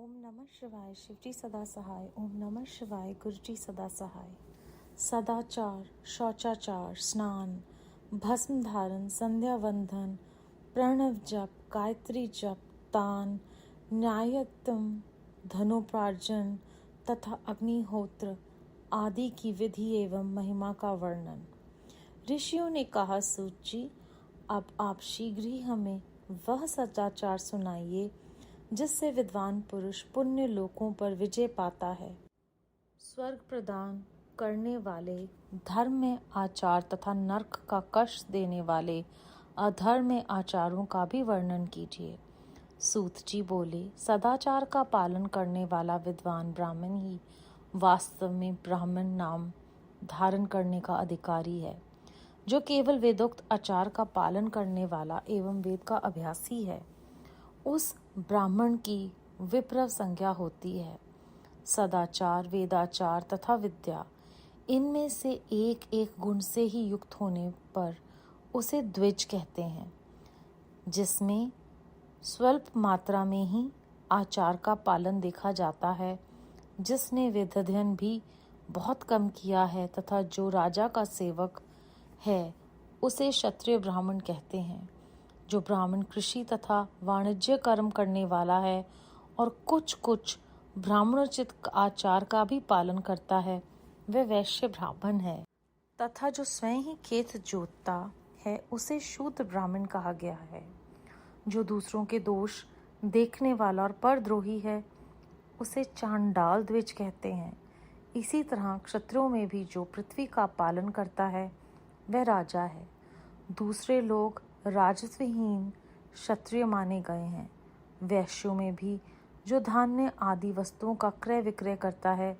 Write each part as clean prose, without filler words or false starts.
ओम नमः शिवाय। शिवजी सदा सहाय। ओम नमः शिवाय। गुरुजी सदा सहाय। सदाचार, शौचाचार, स्नान, भस्म धारण, संध्या वंदन, प्रणव जप, गायत्री जप, दान, न्यायोक्तम, धनोपार्जन तथा अग्निहोत्र आदि की विधि एवं महिमा का वर्णन। ऋषियों ने कहा, सूत जी, अब आप शीघ्र ही हमें वह सदाचार सुनाइए जिससे विद्वान पुरुष पुण्य लोकों पर विजय पाता है। स्वर्ग प्रदान करने वाले धर्म में आचार तथा नरक का कष्ट देने वाले अधर्म में आचारों का भी वर्णन कीजिए। सूत जी बोले, सदाचार का पालन करने वाला विद्वान ब्राह्मण ही वास्तव में ब्राह्मण नाम धारण करने का अधिकारी है, जो केवल वेदोक्त आचार का पालन करने वाला एवं वेद का अभ्यासी है। उस ब्राह्मण की विप्रव संज्ञा होती है। सदाचार, वेदाचार तथा विद्या, इनमें से एक एक गुण से ही युक्त होने पर उसे द्विज कहते हैं, जिसमें स्वल्प मात्रा में ही आचार का पालन देखा जाता है, जिसने वेद अध्ययन भी बहुत कम किया है तथा जो राजा का सेवक है उसे क्षत्रिय ब्राह्मण कहते हैं। जो ब्राह्मण कृषि तथा वाणिज्य कर्म करने वाला है और कुछ कुछ ब्राह्मणोचित आचार का भी पालन करता है, वह वैश्य ब्राह्मण है। तथा जो स्वयं ही खेत जोतता है उसे शूद्र ब्राह्मण कहा गया है। जो दूसरों के दोष देखने वाला और परद्रोही है उसे चांडाल द्विज कहते हैं। इसी तरह क्षत्रियों में भी जो पृथ्वी का पालन करता है वह राजा है। दूसरे लोग राजस्वहीन क्षत्रिय माने गए हैं। वैश्यों में भी जो धान्य आदि वस्तुओं का क्रय विक्रय करता है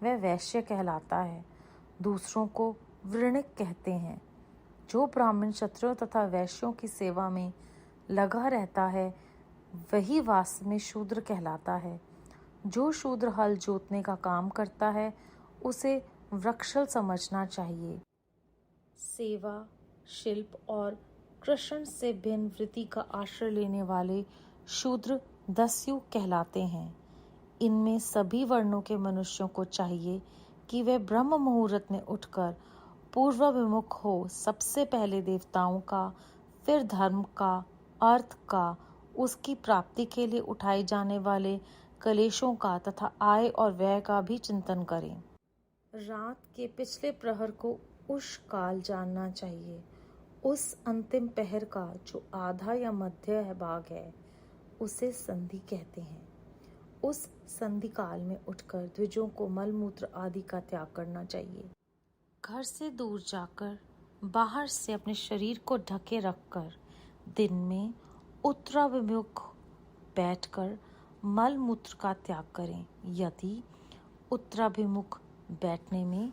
वह वैश्य कहलाता है। दूसरों को वृणिक कहते हैं। जो ब्राह्मण क्षत्रियों तथा वैश्यों की सेवा में लगा रहता है वही वास्तव में शूद्र कहलाता है। जो शूद्र हल जोतने का काम करता है उसे वृक्षल समझना चाहिए। सेवा, शिल्प और कृषण से भिन्न वृत्ति का आश्रय लेने वाले शूद्र दस्यु कहलाते हैं। इनमें सभी वर्णों के मनुष्यों को चाहिए कि वे ब्रह्म मुहूर्त में उठकर पूर्वाभिमुख हो सबसे पहले देवताओं का, फिर धर्म का, अर्थ का, उसकी प्राप्ति के लिए उठाए जाने वाले कलेशों का तथा आय और व्यय का भी चिंतन करें। रात के पिछले प्रहर को उष काल जानना चाहिए। उस अंतिम पहर का जो आधा या मध्य भाग है उसे संधि कहते हैं। उस संधि काल में उठकर द्विजों को मलमूत्र आदि का त्याग करना चाहिए। घर से दूर जाकर बाहर से अपने शरीर को ढके रखकर दिन में उत्तराभिमुख बैठकर मलमूत्र का त्याग करें। यदि उत्तराभिमुख बैठने में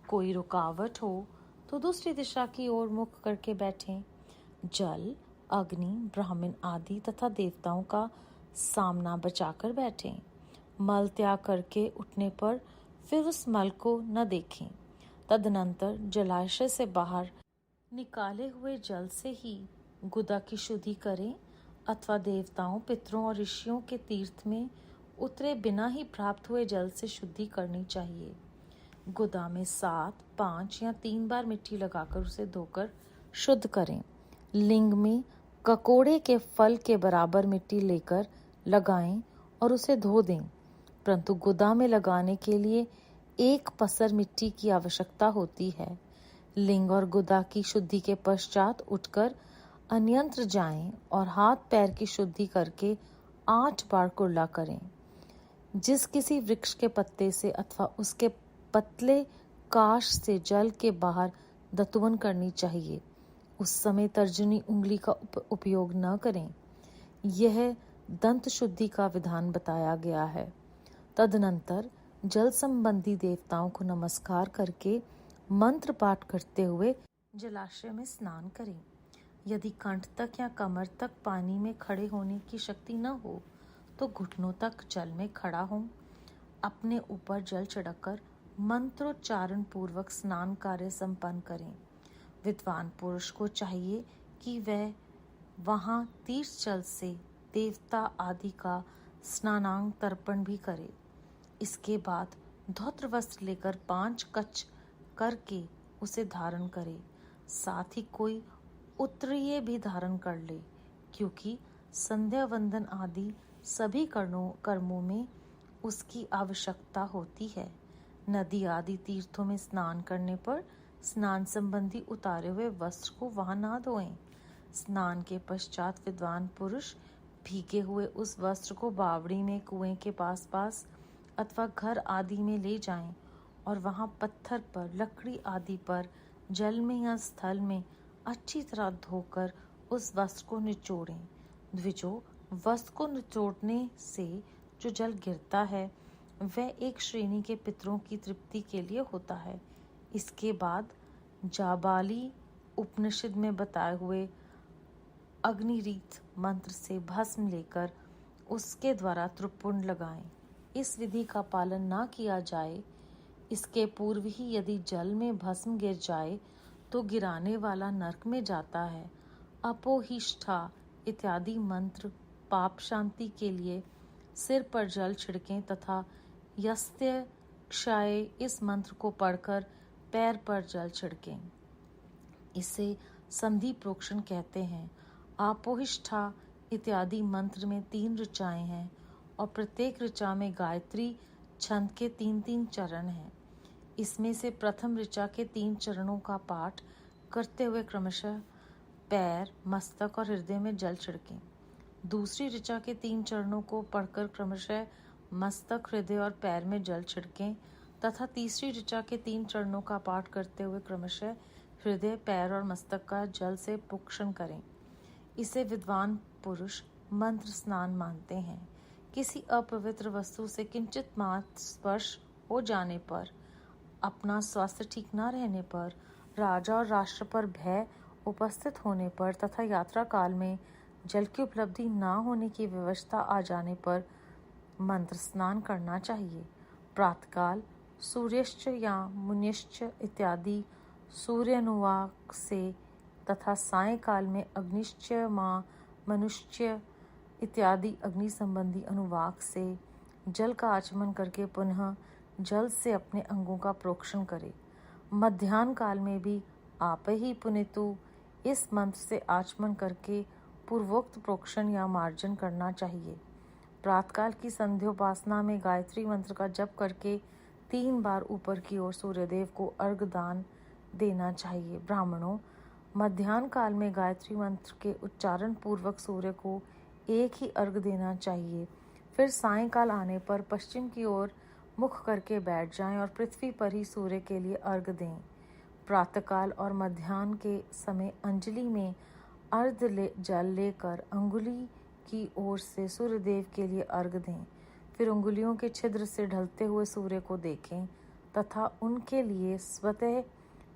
कोई रुकावट हो तो दूसरी दिशा की ओर मुख करके बैठें। जल, अग्नि, ब्राह्मण आदि तथा देवताओं का सामना बचाकर बैठें। मल त्याग करके उठने पर फिर उस मल को न देखें। तदनंतर जलाशय से बाहर निकाले हुए जल से ही गुदा की शुद्धि करें अथवा देवताओं, पितरों और ऋषियों के तीर्थ में उतरे बिना ही प्राप्त हुए जल से शुद्धि करनी चाहिए। गुदा में 7, 5 या 3 बार मिट्टी लगाकर उसे धोकर शुद्ध करें। लिंग में ककोड़े के फल के बराबर मिट्टी लेकर लगाएं और उसे धो दें, परंतु गुदा में लगाने के लिए 1 पसर मिट्टी की आवश्यकता होती है। लिंग और गुदा की शुद्धि के पश्चात उठकर अन्यंत्र जाएं और हाथ पैर की शुद्धि करके 8 बार कुर्ला करें। जिस किसी वृक्ष के पत्ते से अथवा उसके पतले काश से जल के बाहर दतुवन करनी चाहिए। उस समय तर्जनी उंगली का उपयोग न करें। यह दंत शुद्धि का विधान बताया गया है। तदनंतर जल संबंधी देवताओं को नमस्कार करके मंत्र पाठ करते हुए जलाशय में स्नान करें। यदि कंठ तक या कमर तक पानी में खड़े होने की शक्ति न हो तो घुटनों तक जल में खड़ा हों। अपने ऊपर जल छिड़ककर मंत्रोच्चारण पूर्वक स्नान कार्य संपन्न करें। विद्वान पुरुष को चाहिए कि वह वहां तीर्थ जल से देवता आदि का स्नानांग तर्पण भी करे। इसके बाद धौत्र वस्त्र लेकर 5 कच्च करके उसे धारण करे। साथ ही कोई उत्तरीय भी धारण कर ले, क्योंकि संध्या वंदन आदि सभी कर्मों में उसकी आवश्यकता होती है। नदी आदि तीर्थों में स्नान करने पर स्नान संबंधी उतारे हुए वस्त्र को वहां ना धोएं। स्नान के पश्चात विद्वान पुरुष भीगे हुए उस वस्त्र को बावड़ी में, कुएं के पास अथवा घर आदि में ले जाएं और वहां पत्थर पर, लकड़ी आदि पर, जल में या स्थल में अच्छी तरह धोकर उस वस्त्र को निचोड़ें। द्विजो, वस्त्र को निचोड़ने से जो जल गिरता है वह एक श्रेणी के पितरों की तृप्ति के लिए होता है। इसके बाद जाबाली उपनिषद में बताए हुए अग्निरीत मंत्र से भस्म लेकर उसके द्वारा त्रिपुंड लगाएं। इस विधि का पालन ना किया जाए, इसके पूर्व ही यदि जल में भस्म गिर जाए तो गिराने वाला नरक में जाता है। अपोहिष्ठा इत्यादि मंत्र पाप शांति के लिए सिर पर जल छिड़कें तथा यस्त्य क्षाय इस मंत्र को पढ़कर पैर पर जल छिड़कें। इसे संधि प्रोक्षण कहते हैं। आपोहिष्ठा इत्यादि मंत्र में 3 ऋचाएं हैं और प्रत्येक ऋचा में गायत्री छंद के 3-3 चरण हैं। इसमें से प्रथम ऋचा के 3 चरणों का पाठ करते हुए क्रमशः पैर, मस्तक और हृदय में जल छिड़कें। दूसरी ऋचा के 3 चरणों को पढ़कर क्रमशः मस्तक, हृदय और पैर में जल छिड़कें तथा तीसरी ऋचा के 3 चरणों का पाठ करते हुए क्रमशः हृदय, पैर और मस्तक का जल से प्रोक्षण करें। इसे विद्वान पुरुष मंत्र स्नान मानते हैं। किसी अपवित्र वस्तु से किंचित मात्र स्पर्श हो जाने पर, अपना स्वास्थ्य ठीक न रहने पर, राजा और राष्ट्र पर भय उपस्थित होने पर तथा यात्रा काल में जल की उपलब्धि न होने की व्यवस्था आ जाने पर मंत्र स्नान करना चाहिए। प्रातःकाल सूर्यश्च या मुनिश्च इत्यादि सूर्यानुवाक से तथा सायंकाल में अग्निश्च मां मनुष्य इत्यादि अग्नि संबंधी अनुवाक से जल का आचमन करके पुनः जल से अपने अंगों का प्रोक्षण करे। मध्याह्न काल में भी आप ही पुनितु इस मंत्र से आचमन करके पूर्वोक्त प्रोक्षण या मार्जन करना चाहिए। प्रातःकाल की संध्योपासना में गायत्री मंत्र का जप करके 3 बार ऊपर की ओर सूर्यदेव को अर्घ दान देना चाहिए। ब्राह्मणों, मध्याह्न काल में गायत्री मंत्र के उच्चारण पूर्वक सूर्य को एक ही अर्घ देना चाहिए। फिर सायंकाल आने पर पश्चिम की ओर मुख करके बैठ जाएं और पृथ्वी पर ही सूर्य के लिए अर्घ दें। प्रातःकाल और मध्याह्न के समय अंजलि में जल लेकर अंगुली की ओर से सूर्यदेव के लिए अर्घ दें। फिर उंगलियों के छिद्र से ढलते हुए सूर्य को देखें तथा उनके लिए स्वतः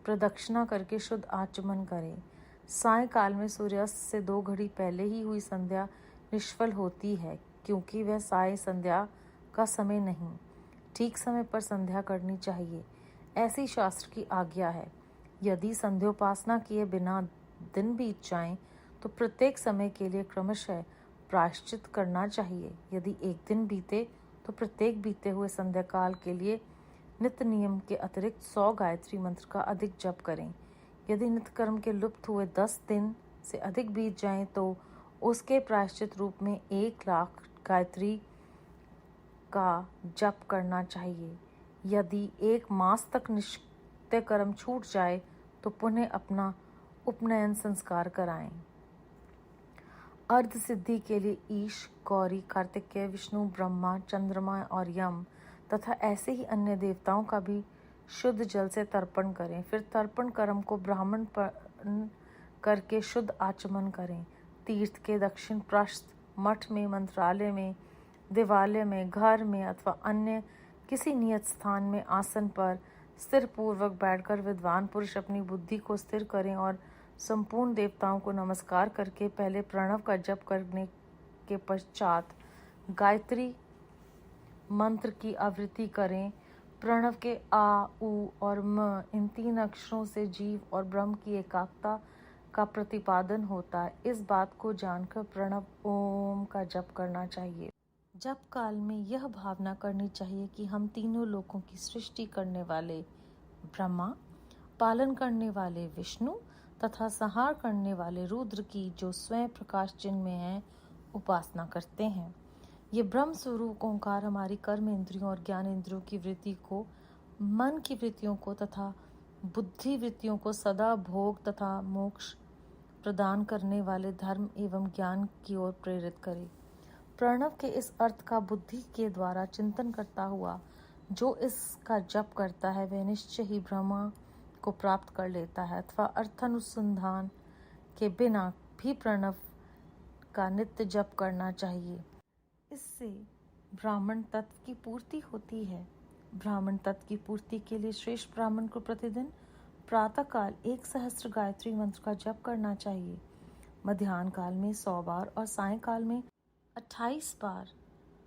प्रदक्षिणा करके शुद्ध आचमन करें। सायंकाल में सूर्यास्त से 2 घड़ी पहले ही हुई संध्या निष्फल होती है, क्योंकि वह साय संध्या का समय नहीं। ठीक समय पर संध्या करनी चाहिए, ऐसी शास्त्र की आज्ञा है। यदि संध्योपासना किए बिना दिन बीत जाएं, तो प्रत्येक समय के लिए क्रमशः प्रायश्चित करना चाहिए। यदि एक दिन बीते तो प्रत्येक बीते हुए संध्या काल के लिए नित्य नियम के अतिरिक्त 100 गायत्री मंत्र का अधिक जप करें। यदि नित्य कर्म के लुप्त हुए 10 दिन से अधिक बीत जाएं, तो उसके प्रायश्चित रूप में 1 लाख गायत्री का जप करना चाहिए। यदि 1 मास तक नित्य कर्म छूट जाए तो पुनः अपना उपनयन संस्कार कराएं। अर्ध सिद्धि के लिए ईश, गौरी, कार्तिकेय, विष्णु, ब्रह्मा, चंद्रमा और यम तथा ऐसे ही अन्य देवताओं का भी शुद्ध जल से तर्पण करें। फिर तर्पण कर्म को ब्राह्मण करके शुद्ध आचमन करें। तीर्थ के दक्षिण प्रस्थ, मठ में, मंत्रालय में, देवालय में, घर में अथवा अन्य किसी नियत स्थान में आसन पर स्थिर पूर्वक बैठकर विद्वान पुरुष अपनी बुद्धि को स्थिर करें और संपूर्ण देवताओं को नमस्कार करके पहले प्रणव का जप करने के पश्चात गायत्री मंत्र की आवृत्ति करें। प्रणव के आ, उ और म इन 3 अक्षरों से जीव और ब्रह्म की एकात्मता का प्रतिपादन होता है। इस बात को जानकर प्रणव ओम का जप करना चाहिए। जप काल में यह भावना करनी चाहिए कि हम तीनों लोकों की सृष्टि करने वाले ब्रह्मा, पालन करने वाले विष्णु तथा संहार करने वाले रुद्र की, जो स्वयं प्रकाश चिन्ह में है, उपासना करते हैं। ये ब्रह्म स्वरूप ओंकार हमारी कर्म इंद्रियों और ज्ञान इंद्रियों की वृत्ति को, मन की वृत्तियों को तथा बुद्धि वृत्तियों को सदा भोग तथा मोक्ष प्रदान करने वाले धर्म एवं ज्ञान की ओर प्रेरित करे। प्रणव के इस अर्थ का बुद्धि के द्वारा चिंतन करता हुआ जो इसका जप करता है, वह निश्चय ही ब्रह्मा को प्राप्त कर लेता है, अथवा अर्थानुसंधान के बिना भी प्रणव का नित्य जप करना चाहिए। इससे ब्राह्मण तत्व की पूर्ति होती है। ब्राह्मण तत्व की पूर्ति के लिए श्रेष्ठ ब्राह्मण को प्रतिदिन प्रातःकाल 1000 गायत्री मंत्र का जप करना चाहिए, मध्याह्न काल में 100 बार और सायंकाल में 28 बार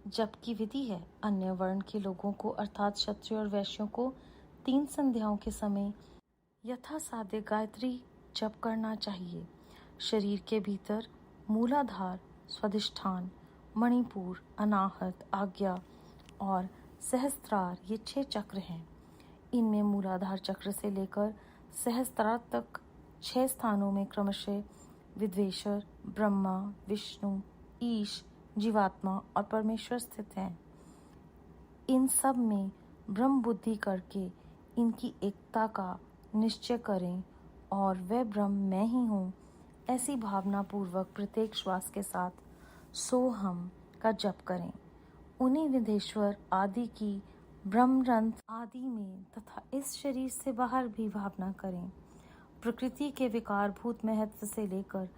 जप की विधि है। अन्य वर्ण के लोगों को अर्थात क्षत्रिय और वैश्यों को 3 संध्याओं के समय यथासाध्य गायत्री जप करना चाहिए। शरीर के भीतर मूलाधार, स्वाधिष्ठान, मणिपुर, अनाहत, आज्ञा और सहस्त्रार, ये 6 चक्र हैं। इनमें मूलाधार चक्र से लेकर सहस्त्रार तक 6 स्थानों में क्रमशः विद्वेश्वर, ब्रह्मा, विष्णु, ईश, जीवात्मा और परमेश्वर स्थित हैं। इन सब में ब्रह्म बुद्धि करके इनकी एकता का निश्चय करें और वह ब्रह्म मैं ही हूँ, ऐसी भावना पूर्वक प्रत्येक श्वास के साथ सोहम का जप करें। उन्हीं विदेश्वर आदि की ब्रह्मरंध्र आदि में तथा इस शरीर से बाहर भी भावना करें। प्रकृति के विकारभूत महत्व से लेकर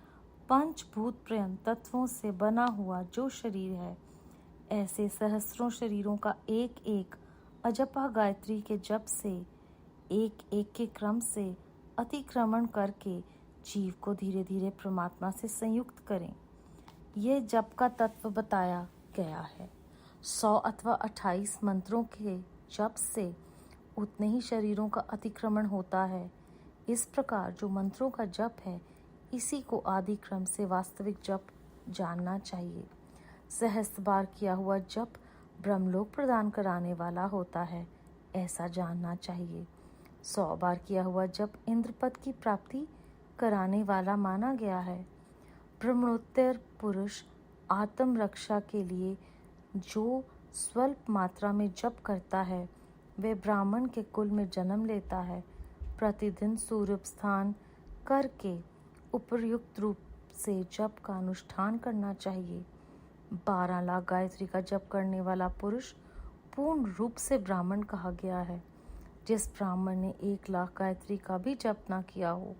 पंचभूत पर्यंत तत्वों से बना हुआ जो शरीर है, ऐसे सहस्रों शरीरों का एक एक अजपा गायत्री के जप से एक एक के क्रम से अतिक्रमण करके जीव को धीरे धीरे परमात्मा से संयुक्त करें। यह जप का तत्व बताया गया है। 100 अथवा 28 मंत्रों के जप से उतने ही शरीरों का अतिक्रमण होता है। इस प्रकार जो मंत्रों का जप है, इसी को आदि क्रम से वास्तविक जप जानना चाहिए। सहस्त्र बार किया हुआ जप ब्रह्मलोक प्रदान कराने वाला होता है, ऐसा जानना चाहिए। 100 बार किया हुआ जप इंद्रपद की प्राप्ति कराने वाला माना गया है। ब्रह्मोत्तर पुरुष आत्म रक्षा के लिए जो स्वल्प मात्रा में जप करता है, वह ब्राह्मण के कुल में जन्म लेता है। प्रतिदिन सूर्य स्नान करके उपयुक्त रूप से जप का अनुष्ठान करना चाहिए। 12 लाख गायत्री का जप करने वाला पुरुष पूर्ण रूप से ब्राह्मण कहा गया है। जिस ब्राह्मण ने 1 लाख गायत्री का भी जप ना किया हो,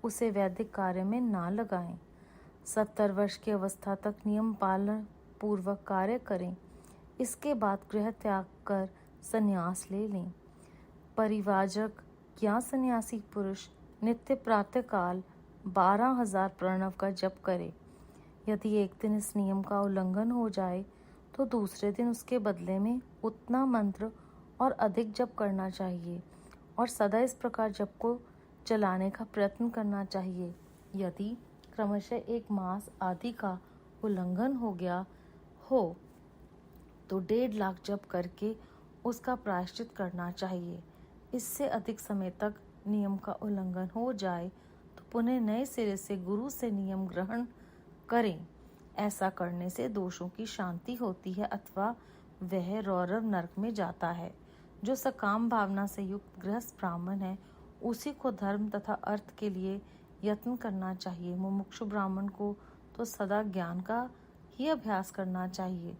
उसे वैदिक कार्य में ना लगाएं। 70 वर्ष की अवस्था तक नियम पालन पूर्वक कार्य करें। इसके बाद गृह त्याग कर संन्यास ले लें। परिवाजक या सन्यासी पुरुष नित्य प्रातःकाल 12,000 प्रणव का जप करे। यदि एक दिन इस नियम का उल्लंघन हो जाए तो दूसरे दिन उसके बदले में उतना मंत्र और अधिक जप करना चाहिए और सदा इस प्रकार जप को चलाने का प्रयत्न करना चाहिए। यदि क्रमशः 1 मास आदि का उल्लंघन हो गया हो तो 1.5 लाख जप करके उसका प्रायश्चित करना चाहिए। इससे अधिक समय तक नियम का उल्लंघन हो जाए तो पुनः नए सिरे से गुरु से नियम ग्रहण करें। ऐसा करने से दोषों की शांति होती है अथवा वह रौरव नरक में जाता है। जो सकाम भावना से युक्त गृहस्थ ब्राह्मण है, उसी को धर्म तथा अर्थ के लिए यत्न करना चाहिए। मुमुक्षु ब्राह्मण को तो सदा ज्ञान का ही अभ्यास करना चाहिए।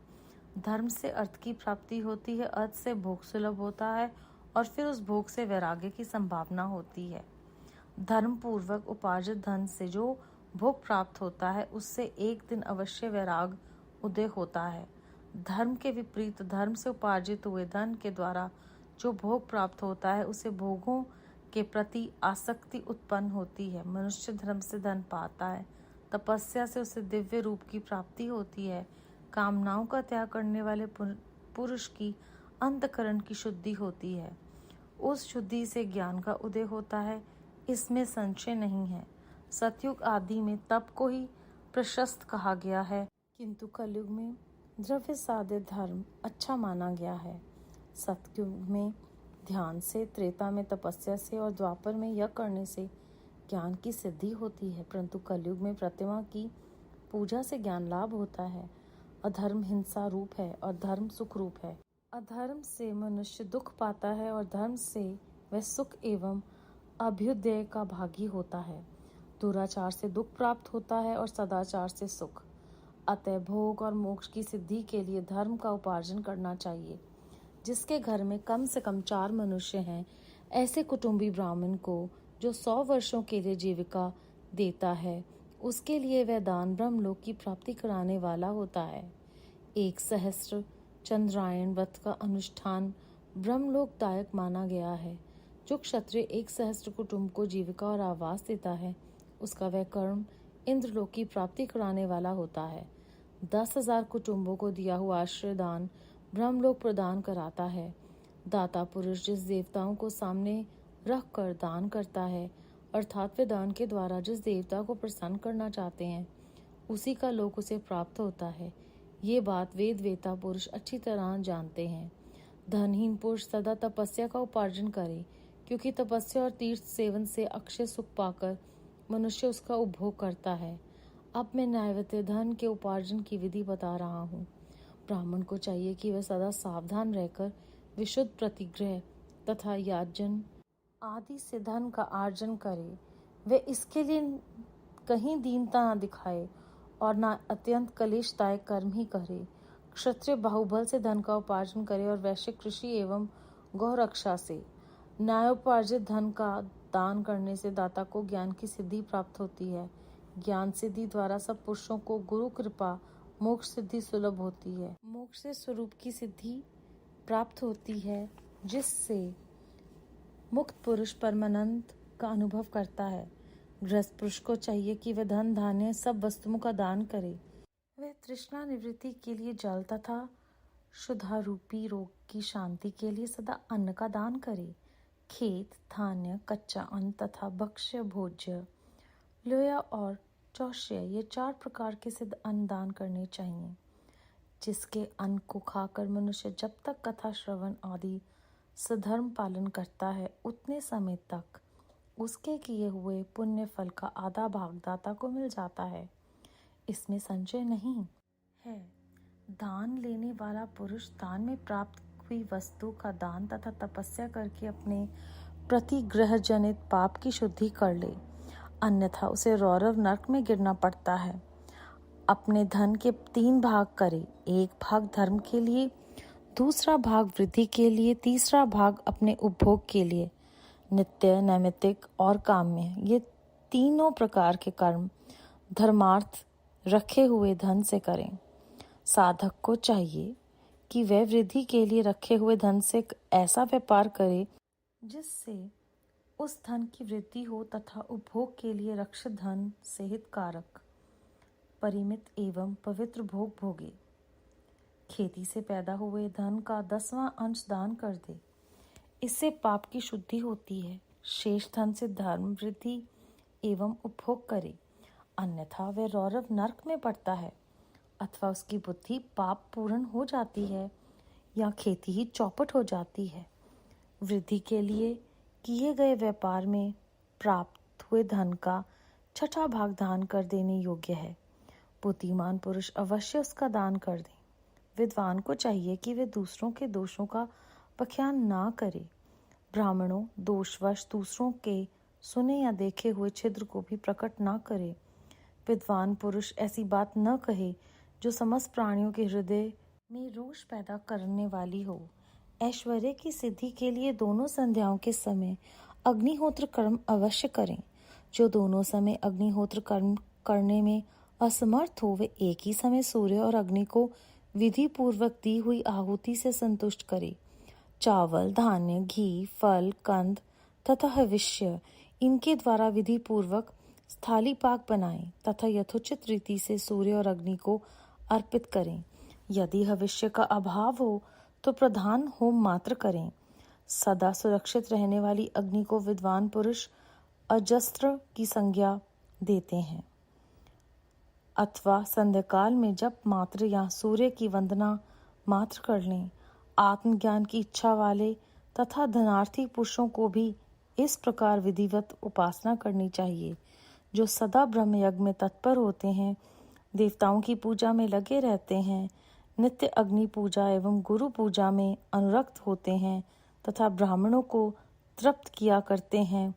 धर्म से अर्थ की प्राप्ति होती है, अर्थ से भोग सुलभ होता है और फिर उस भोग से वैराग्य की संभावना होती है। धर्म पूर्वक उपार्जित धन से जो भोग प्राप्त होता है, उससे एक दिन अवश्य वैराग उदय होता है। धर्म के विपरीत धर्म से उपार्जित हुए धन के द्वारा जो भोग प्राप्त होता है, उसे भोगों के प्रति आसक्ति उत्पन्न होती है। मनुष्य धर्म से धन पाता है, तपस्या से उसे दिव्य रूप की प्राप्ति होती है। कामनाओं का त्याग करने वाले पुरुष की अंतःकरण की शुद्धि होती है। उस शुद्धि से ज्ञान का उदय होता है, इसमें संशय नहीं है। सतयुग आदि में तप को ही प्रशस्त कहा गया है, किंतु कलयुग में द्रव्य साधित धर्म अच्छा माना गया है। सतयुग में ध्यान से, त्रेता में तपस्या से और द्वापर में यज्ञ करने से ज्ञान की सिद्धि होती है, परंतु कलयुग में प्रतिमा की पूजा से ज्ञान लाभ होता है। अधर्म हिंसा रूप है और धर्म सुख रूप है। अधर्म से मनुष्य दुख पाता है और धर्म से वह सुख एवं अभ्युदय का भागी होता है। दुराचार से दुख प्राप्त होता है और सदाचार से सुख। अतः भोग और मोक्ष की सिद्धि के लिए धर्म का उपार्जन करना चाहिए। जिसके घर में कम से कम 4 मनुष्य हैं, ऐसे कुटुंबी ब्राह्मण को जो 100 वर्षों के लिए जीविका देता है, उसके लिए वह दान ब्रह्मलोक की प्राप्ति कराने वाला होता है। 1 सहस्त्र चंद्रायण व्रत का अनुष्ठान ब्रह्मलोकदायक माना गया है। जो क्षत्रिय 1 सहस्त्र कुटुंब को जीविका और आवास देता है, उसका वह कर्म इंद्रलोक की प्राप्ति कराने वाला होता है। 10,000 कुटुंबों को दिया हुआ आश्रय दान ब्रह्मलोक प्रदान कराता है। दाता पुरुष जिस देवताओं को सामने रख कर दान करता है, अर्थात वे दान के द्वारा जिस देवता को प्रसन्न करना चाहते हैं, उसी का लोक उसे प्राप्त होता है। ये बात वेद वेता पुरुष अच्छी तरह जानते हैं। धनहीन पुरुष सदा तपस्या का उपार्जन करे, क्योंकि तपस्या और तीर्थ सेवन से अक्षय सुख पाकर मनुष्य उसका उपभोग करता है। अब मैं न्यायवत धन के उपार्जन की विधि बता रहा हूँ। ब्राह्मण को चाहिए कि वह सदा सावधान रहकर विशुद्ध प्रतिग्रह तथा याजन आदि से धन का आर्जन करे। वे इसके लिए कहीं दीनता न दिखाए और न अत्यंत कलेशदायक कर्म ही करे। क्षत्रिय बाहुबल से धन का उपार्जन करे और वैश्य कृषि एवं गौरक्षा से। न्यायोपार्जित धन का दान करने से दाता को ज्ञान की सिद्धि प्राप्त होती है। ज्ञान सिद्धि द्वारा सब पुरुषों को गुरु कृपा मोक्ष सिद्धि सुलभ होती है। मोक्ष से स्वरूप की सिद्धि प्राप्त होती है, जिससे मुक्त पुरुष परमानंद का अनुभव करता है। गृहस्थ पुरुष को चाहिए कि वह धन धान्य सब वस्तुओं का दान करे। वह तृष्णा निवृत्ति के लिए जल तथा क्षुधारूपी रोग की शांति के लिए सदा अन्न का दान करे। खेत, धान्य, कच्चा अन्न तथा भक्ष्य भोज्य, लोया और चौष्य, ये 4 प्रकार के सिद्ध अन्न दान करने चाहिए। जिसके अन्न को खाकर मनुष्य जब तक कथा श्रवण आदि सधर्म पालन करता है, उतने समय तक उसके किए हुए पुण्य फल का आधा भाग दाता को मिल जाता है। इसमें संशय नहीं है। दान लेने वाला पुरुष दान में प्राप्त हुई वस्तु का दान तथा तपस्या करके अपने प्रतिग्रह जनित पाप की शुद्धि कर ले, अन्यथा उसे रौरव नरक में गिरना पड़ता है। अपने धन के 3 भाग करे, 1 भाग धर्म के लिए, दूसरा भाग वृद्धि के लिए, तीसरा भाग अपने उपभोग के लिए। नित्य, नैमित्तिक और काम्य, ये तीनों प्रकार के कर्म धर्मार्थ रखे हुए धन से करें। साधक को चाहिए कि वह वृद्धि के लिए रखे हुए धन से ऐसा व्यापार करे जिससे उस धन की वृद्धि हो तथा उपभोग के लिए रक्षित धन से हितकारक परिमित एवं पवित्र भोग भोगे। खेती से पैदा हुए धन का 10वां अंश दान कर दे, इससे पाप की शुद्धि होती है। शेष धन से धर्म वृद्धि एवं उपभोग करे, अन्यथा वह रौरव नरक में पड़ता है, अथवा उसकी बुद्धि पाप पूर्ण हो जाती है या खेती ही चौपट हो जाती है। वृद्धि के लिए किए गए व्यापार में प्राप्त हुए धन का 6ठा भाग दान कर देने योग्य है। बुद्धिमान पुरुष अवश्य उसका दान कर दें। विद्वान को चाहिए कि वे दूसरों के दोषों का बख्यान ना करे। ब्राह्मणों दोषवश दूसरों के सुने या देखे हुए छिद्र को भी प्रकट ना करे। विद्वान पुरुष ऐसी बात न कहे जो समस्त प्राणियों के हृदय में रोष पैदा करने वाली हो। ऐश्वर्य की सिद्धि के लिए दोनों संध्याओं के समय अग्निहोत्र कर्म अवश्य करें। जो दोनों समय अग्निहोत्र कर्म करने में असमर्थ हो, वे एक ही समय सूर्य और अग्नि को विधि पूर्वक दी हुई आहुति से संतुष्ट करे। चावल, धान्य, घी, फल, कंद तथा हविष्य, इनके द्वारा विधि पूर्वक स्थाली पाक बनाएं तथा यथोचित रीति से सूर्य और अग्नि को अर्पित करें। यदि हविष्य का अभाव हो तो प्रधान होम मात्र करें। सदा सुरक्षित रहने वाली अग्नि को विद्वान पुरुष अजस्त्र की संज्ञा देते हैं। अथवा संध्याकाल में जप मात्र या सूर्य की वंदना मात्र कर लें। आत्मज्ञान की इच्छा वाले तथा धनार्थी पुरुषों को भी इस प्रकार विधिवत उपासना करनी चाहिए। जो सदा ब्रह्म यज्ञ में तत्पर होते हैं, देवताओं की पूजा में लगे रहते हैं, नित्य अग्नि पूजा एवं गुरु पूजा में अनुरक्त होते हैं तथा ब्राह्मणों को तृप्त किया करते हैं,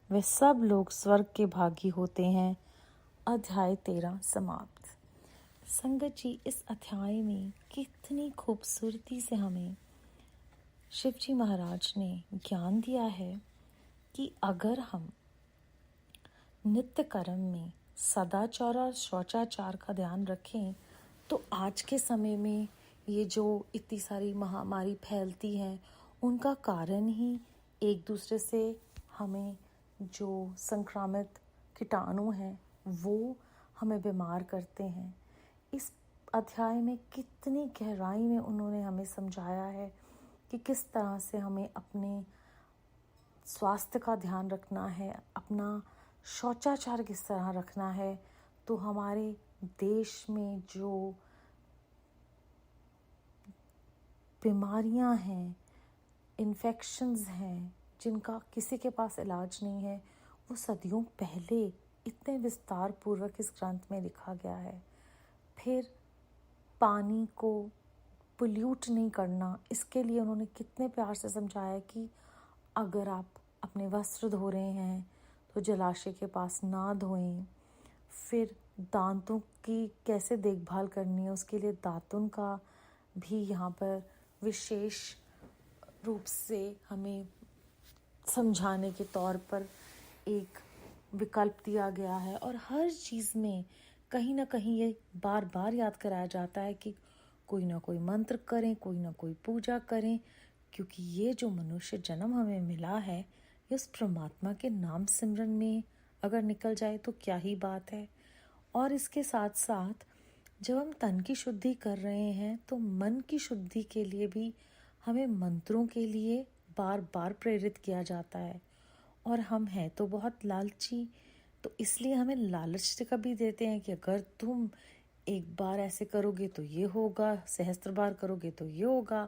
वे सब लोग स्वर्ग के भागी होते हैं। अध्याय 13 समाप्त। संगत जी, इस अध्याय में कितनी खूबसूरती से हमें शिवजी महाराज ने ज्ञान दिया है कि अगर हम नित्य कर्म में सदाचार और शौचाचार का ध्यान रखें तो आज के समय में ये जो इतनी सारी महामारी फैलती है उनका कारण ही एक दूसरे से हमें जो संक्रामित कीटाणु हैं वो हमें बीमार करते हैं। इस अध्याय में कितनी गहराई में उन्होंने हमें समझाया है कि किस तरह से हमें अपने स्वास्थ्य का ध्यान रखना है, अपना शौचाचार किस तरह रखना है। तो हमारे देश में जो बीमारियां हैं, इन्फेक्शंस हैं, जिनका किसी के पास इलाज नहीं है, वो सदियों पहले इतने विस्तार पूर्वक इस ग्रंथ में लिखा गया है। फिर पानी को पोल्यूट नहीं करना, इसके लिए उन्होंने कितने प्यार से समझाया कि अगर आप अपने वस्त्र धो रहे हैं तो जलाशय के पास ना धोएं। फिर दांतों की कैसे देखभाल करनी है, उसके लिए दातुन का भी यहाँ पर विशेष रूप से हमें समझाने के तौर पर एक विकल्प दिया गया है। और हर चीज़ में कहीं ना कहीं ये बार बार याद कराया जाता है कि कोई ना कोई मंत्र करें, कोई ना कोई पूजा करें, क्योंकि ये जो मनुष्य जन्म हमें मिला है ये उस परमात्मा के नाम सिमरन में अगर निकल जाए तो क्या ही बात है। और इसके साथ साथ जब हम तन की शुद्धि कर रहे हैं तो मन की शुद्धि के लिए भी हमें मंत्रों के लिए बार बार प्रेरित किया जाता है। और हम हैं तो बहुत लालची, तो इसलिए हमें लालच का भी देते हैं कि अगर तुम एक बार ऐसे करोगे तो ये होगा, सहस्त्र बार करोगे तो ये होगा,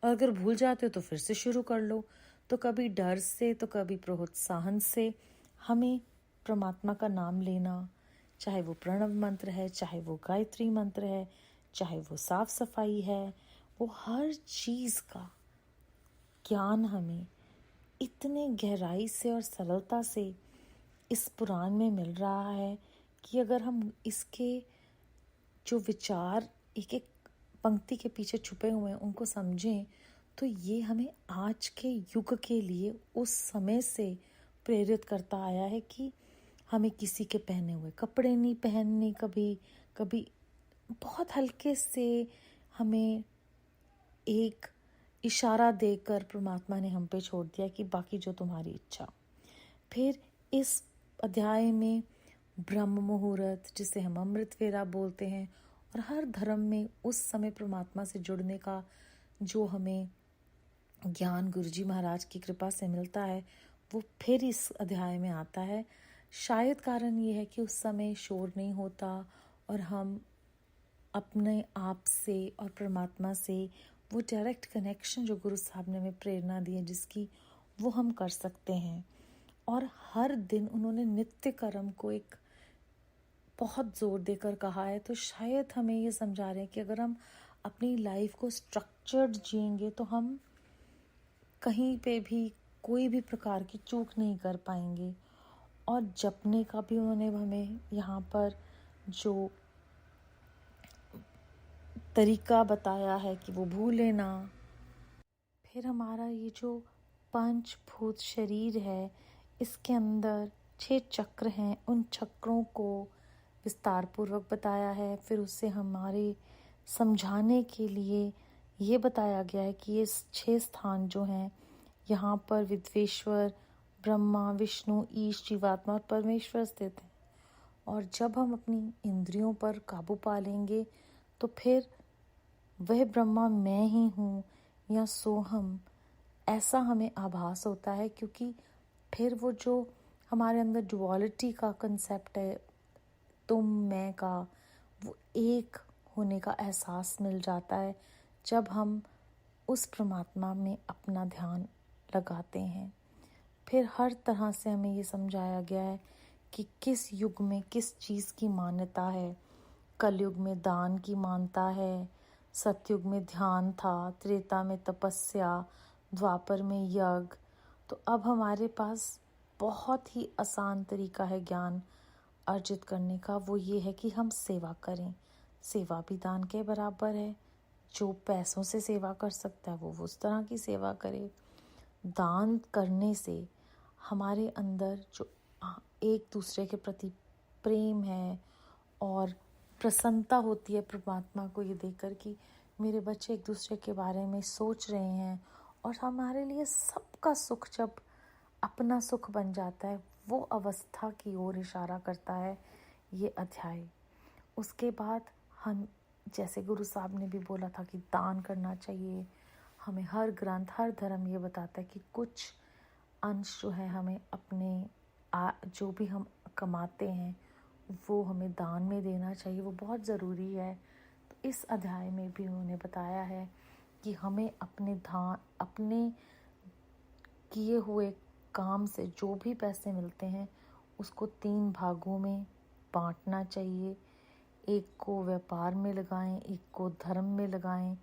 और अगर भूल जाते हो तो फिर से शुरू कर लो। तो कभी डर से तो कभी प्रोत्साहन से हमें परमात्मा का नाम लेना, चाहे वो प्रणव मंत्र है, चाहे वो गायत्री मंत्र है, चाहे वो साफ सफाई है, वो हर चीज़ का ज्ञान हमें इतने गहराई से और सरलता से इस पुराण में मिल रहा है कि अगर हम इसके जो विचार एक एक पंक्ति के पीछे छुपे हुए हैं उनको समझें तो ये हमें आज के युग के लिए उस समय से प्रेरित करता आया है कि हमें किसी के पहने हुए कपड़े नहीं पहनने, कभी कभी बहुत हल्के से हमें एक इशारा देकर परमात्मा ने हम पे छोड़ दिया कि बाकी जो तुम्हारी इच्छा। फिर इस अध्याय में ब्रह्म मुहूर्त, जिसे हम अमृत वेला बोलते हैं, और हर धर्म में उस समय परमात्मा से जुड़ने का जो हमें ज्ञान गुरुजी महाराज की कृपा से मिलता है वो फिर इस अध्याय में आता है। शायद कारण ये है कि उस समय शोर नहीं होता और हम अपने आप से और परमात्मा से वो डायरेक्ट कनेक्शन जो गुरु साहब ने हमें प्रेरणा दी है जिसकी, वो हम कर सकते हैं। और हर दिन उन्होंने नित्य कर्म को एक बहुत जोर देकर कहा है। तो शायद हमें ये समझा रहे हैं कि अगर हम अपनी लाइफ को स्ट्रक्चर्ड जिएंगे तो हम कहीं पे भी कोई भी प्रकार की चूक नहीं कर पाएंगे। और जपने का भी उन्होंने हमें यहाँ पर जो तरीका बताया है कि वो भूले ना। फिर हमारा ये जो पंचभूत शरीर है, इसके अंदर 6 चक्र हैं, उन चक्रों को विस्तार पूर्वक बताया है। फिर उससे हमारे समझाने के लिए ये बताया गया है कि ये 6 स्थान जो हैं यहाँ पर विद्वेश्वर, ब्रह्मा, विष्णु, ईश, जीवात्मा और परमेश्वर स्थित हैं। और जब हम अपनी इंद्रियों पर काबू पा लेंगे तो फिर वह ब्रह्मा मैं ही हूँ या सोहम, ऐसा हमें आभास होता है। क्योंकि फिर वो जो हमारे अंदर डुअलिटी का कंसेप्ट है, तुम मैं का, वो एक होने का एहसास मिल जाता है जब हम उस परमात्मा में अपना ध्यान लगाते हैं। फिर हर तरह से हमें ये समझाया गया है कि किस युग में किस चीज़ की मान्यता है। कलयुग में दान की मान्यता है, सतयुग में ध्यान था, त्रेता में तपस्या, द्वापर में यज्ञ। तो अब हमारे पास बहुत ही आसान तरीका है ज्ञान अर्जित करने का। वो ये है कि हम सेवा करें। सेवा भी दान के बराबर है। जो पैसों से सेवा कर सकता है वो उस तरह की सेवा करे। दान करने से हमारे अंदर जो एक दूसरे के प्रति प्रेम है और प्रसन्नता होती है परमात्मा को ये देखकर कि मेरे बच्चे एक दूसरे के बारे में सोच रहे हैं, और हमारे लिए सबका सुख जब अपना सुख बन जाता है वो अवस्था की ओर इशारा करता है ये अध्याय। उसके बाद हम, जैसे गुरु साहब ने भी बोला था कि दान करना चाहिए, हमें हर ग्रंथ हर धर्म ये बताता है कि कुछ अंश जो है हमें अपने जो भी हम कमाते हैं वो हमें दान में देना चाहिए, वो बहुत ज़रूरी है। तो इस अध्याय में भी उन्होंने बताया है कि हमें अपने किए हुए काम से जो भी पैसे मिलते हैं उसको 3 भागों में बांटना चाहिए। एक को व्यापार में लगाएं, एक को धर्म में लगाएं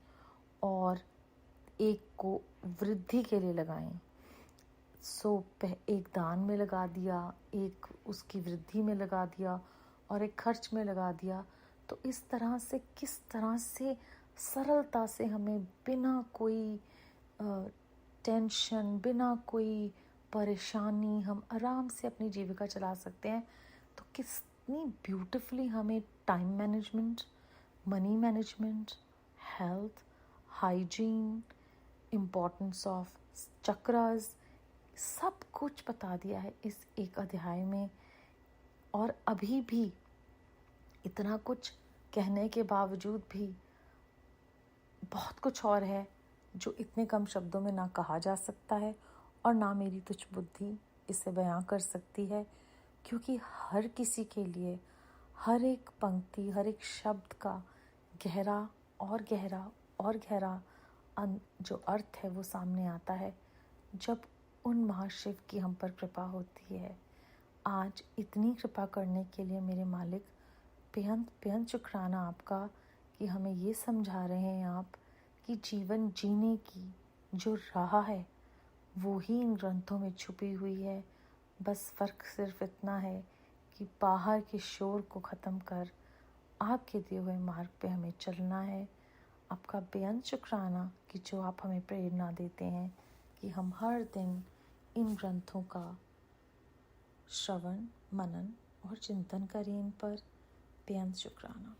और एक को वृद्धि के लिए लगाएं। एक दान में लगा दिया, एक उसकी वृद्धि में लगा दिया और एक खर्च में लगा दिया। तो इस तरह से किस तरह से सरलता से हमें बिना कोई टेंशन, बिना कोई परेशानी हम आराम से अपनी जीविका चला सकते हैं। तो कितनी ब्यूटीफुली हमें time management, money management, health, hygiene, importance of chakras, सब कुछ बता दिया है इस एक अध्याय में। और अभी भी इतना कुछ कहने के बावजूद भी बहुत कुछ और है जो इतने कम शब्दों में ना कहा जा सकता है और ना मेरी तुच्छ बुद्धि इसे बयां कर सकती है, क्योंकि हर किसी के लिए हर एक पंक्ति, हर एक शब्द का गहरा और गहरा और गहरा जो अर्थ है वो सामने आता है जब उन महाशिव की हम पर कृपा होती है। आज इतनी कृपा करने के लिए मेरे मालिक बेहद शुक्राना आपका कि हमें ये समझा रहे हैं आप कि जीवन जीने की जो राह है वो ही इन ग्रंथों में छुपी हुई है। बस फ़र्क सिर्फ इतना है कि बाहर के शोर को ख़त्म कर आपके दिए हुए मार्ग पे हमें चलना है। आपका बेअंत शुक्राना कि जो आप हमें प्रेरणा देते हैं कि हम हर दिन इन ग्रंथों का श्रवण, मनन और चिंतन करें इन पर। बेअंत शुक्राना।